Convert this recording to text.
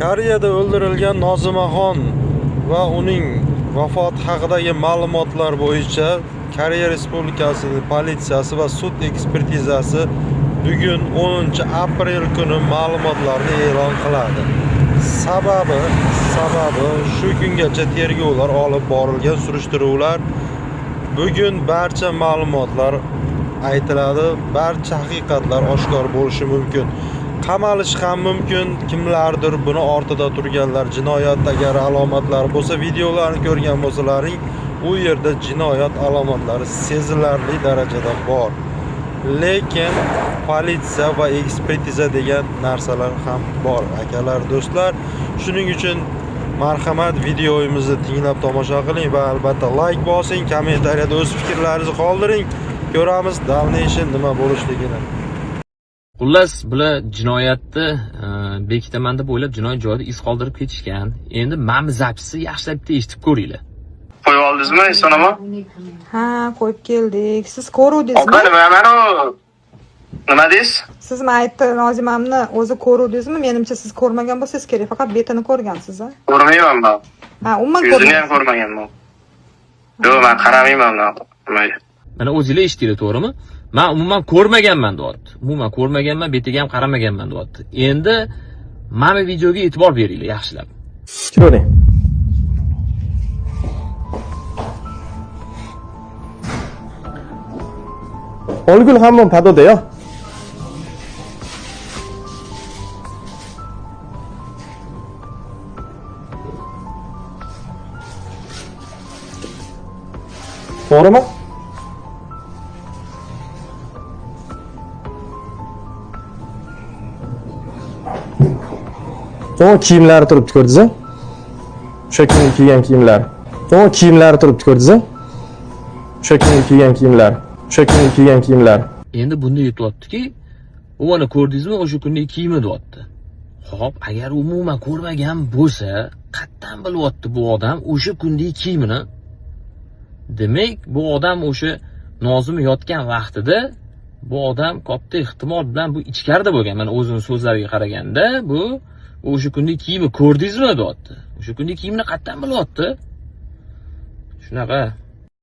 Koreyada o'ldirilgan Nozimaxon va uning vafoti haqidagi ma'lumotlar bo'yicha Koreya Respublikasi politsiyasi va sud ekspertizasi bugun 10-aprel kuni ma'lumotlarni e'lon qiladi. Sababi shu kungacha tergovlar olib borilgan surishtiruvlar bugun barcha ma'lumotlar aytiladi, barcha haqiqatlar oshkor bo'lishi mumkin. Qamalish ham mumkin. Kimlardir buni ortida turganlar, jinoyat agar alomatlari bo'lsa, videolarni ko'rgan bo'lsalaring, u yerda jinoyat alomatlari sezilarli darajada bor. Lekin politsiya va ekspertiza degan narsalar ham bor, akalar, do'stlar. Shuning uchun marhamat, videomizni tinglab tomosha qiling va albatta like bosing, kommentariyada o'z fikrlaringizni qoldiring. Ko'ramiz daldeshin nima bo'lishligini. Xullas, bular jinoyatni bekitaman deb o'ylab jinoyat joyida iz qoldirib ketishgan. Endi mana bu zapisi yaxshilab bitta eshitib ko'ringlar. Qo'yib oldingizmi, Isonoma? Ha, qo'yib keldik. Siz ko'ruvdingizmi? Nima deysiz? Siz aytdi Nozimamni o'zi ko'ruvdingizmi? Menimcha siz ko'rmagan bo'lsangiz kerak, faqat betini ko'rgansiz, a? Ko'rmayman men. Ha, umuman Yuzini ham ko'rmaganman. Yo'q, men qaramayman nimaga. Mana o'zingizlar eshitdinglar, to'g'rimi? Men umuman ko'rmaganman deyapti. Umuman ko'rmaganman, betiga ham qaramaganman deyapti. Endi mana bu videoga e'tibor beringlar yaxshilab. Ko'ring. Olgul hamon padoda-yo. To'g'rimi? To'g'ri kiyimlari turibdi, ko'rdingiz-a? O'sha kuni kiygan kiyimlar. To'g'ri kiyimlari turibdi, ko'rdingiz-a? O'sha kuni kiygan kiyimlar. O'sha kuni kiygan kiyimlar. Endi bunda aytyaptiki, u mana ko'rdingizmi, o'sha kunning kiyimi deyapti. Xo'p, agar umuman ko'rmagan bo'lsa, qayerdan bilyapti bu odam o'sha kunning kiyimini? Demak, bu odam o'sha Nozim yotgan vaqtida bu odam katta ehtimol bilan bu ichkarida bo'lgan. Mana o'zining so'zlariga qaraganda, bu o'sha kunning kiyimi ko'rdingizmi deyapti. O'sha kunning kiyimini qayerdan bilyapti? Shunaqa